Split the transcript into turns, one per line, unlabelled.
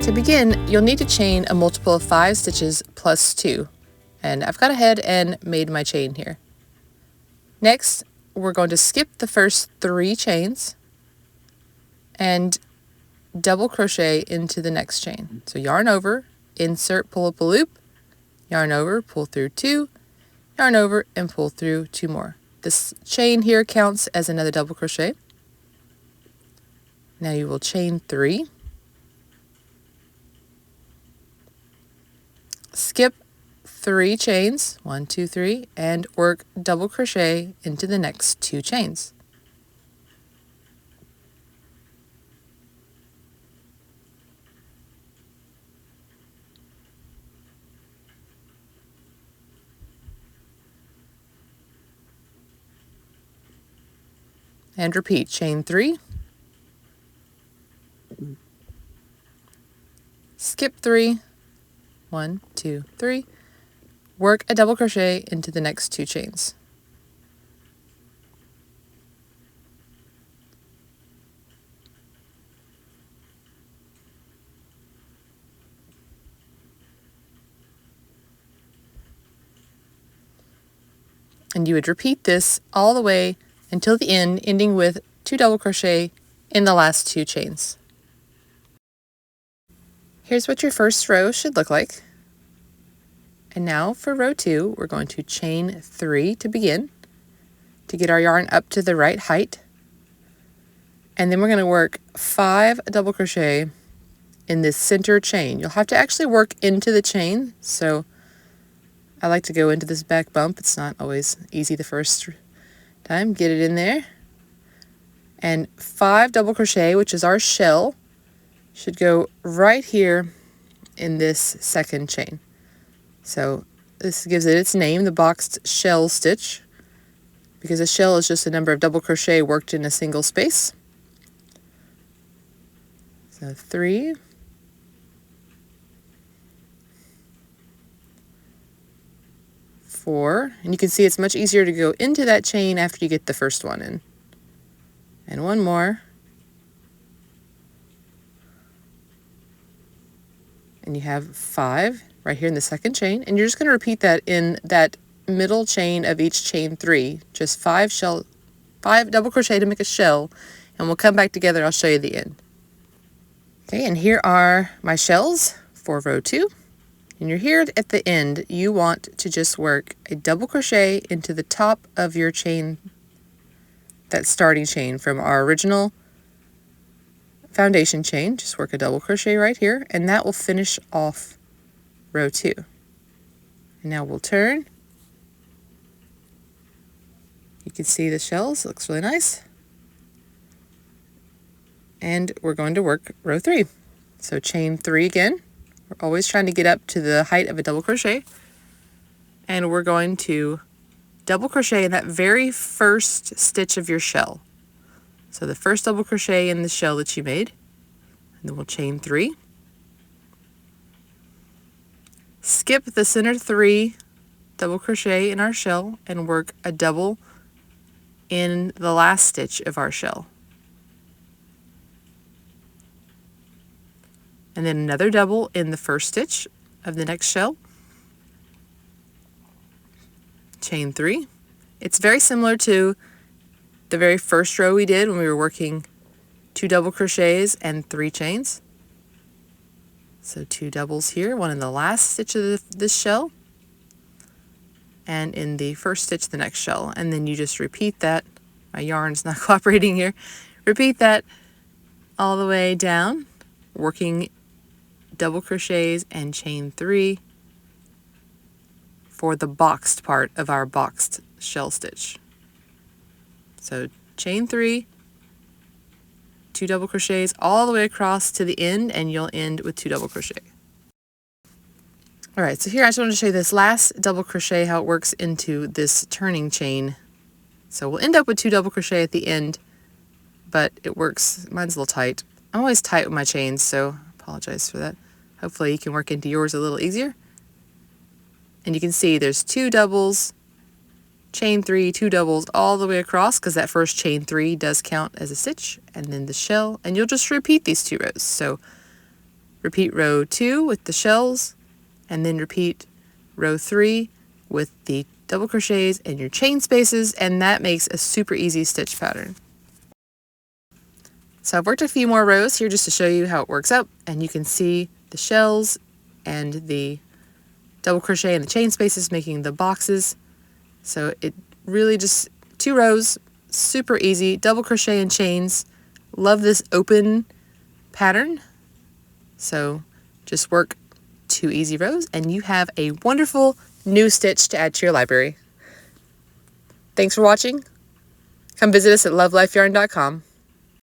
To begin, you'll need to chain a multiple of 5 stitches plus 2, and I've got ahead and made my chain here. Next, we're going to skip the first 3 chains and double crochet into the next chain. So yarn over, insert, pull up a loop, yarn over, pull through 2, yarn over, and pull through 2 more. This chain here counts as another double crochet. Now you will chain 3, skip 3 chains, 1, 2, 3, and work double crochet into the next 2 chains. And repeat, chain 3, skip 3, 1, 2, 3, work a double crochet into the next 2 chains. And you would repeat this all the way until the end, ending with 2 double crochet in the last 2 chains. Here's what your first row should look like. And now for row 2, we're going to chain 3 to begin, to get our yarn up to the right height. And then we're going to work 5 double crochet in this center chain. You'll have to actually work into the chain, so I like to go into this back bump. It's not always easy the first time. Get it in there. And 5 double crochet, which is our shell, should go right here in this second chain. So this gives it its name, the boxed shell stitch, because a shell is just a number of double crochet worked in a single space. So 3, 4, and you can see it's much easier to go into that chain after you get the first one in. And 1 more. And you have 5 right here in the second chain, and you're just going to repeat that in that middle chain of each chain 3, just 5 double crochet to make a shell, and we'll come back together. I'll show you the end. Okay, and here are my shells for row 2. And you're here at the end. You want to just work a double crochet into the top of your chain, that starting chain from our original foundation chain. Just work a double crochet right here, and that will finish off row 2. And now we'll turn. You can see the shells. It looks really nice. And we're going to work row 3. So chain 3 again. We're always trying to get up to the height of a double crochet. And we're going to double crochet in that very first stitch of your shell. So the first double crochet in the shell that you made. And then we'll chain 3. Skip the center 3 double crochet in our shell and work a double in the last stitch of our shell. And then another double in the first stitch of the next shell. Chain 3. It's very similar to the very first row we did when we were working 2 double crochets and 3 chains. So 2 doubles here, 1 in the last stitch of this shell, and in the first stitch of the next shell. And then you just repeat that. My yarn's not cooperating here. Repeat that all the way down, working double crochets and chain 3 for the boxed part of our boxed shell stitch. So chain 3, 2 double crochets all the way across to the end, and you'll end with 2 double crochet. All right, so here I just wanted to show you this last double crochet, how it works into this turning chain. So we'll end up with 2 double crochet at the end, but it works. Mine's a little tight. I'm always tight with my chains, so I apologize for that. Hopefully you can work into yours a little easier. And you can see there's 2 doubles, chain 3, 2 doubles all the way across, because that first chain 3 does count as a stitch, and then the shell, and you'll just repeat these 2 rows. So repeat row 2 with the shells, and then repeat row 3 with the double crochets and your chain spaces, and that makes a super easy stitch pattern. So I've worked a few more rows here just to show you how it works up, and you can see the shells and the double crochet and the chain spaces making the boxes. So it really just 2 rows, super easy, double crochet and chains. Love this open pattern. So just work 2 easy rows and you have a wonderful new stitch to add to your library. Thanks for watching. Come visit us at lovelifeyarn.com.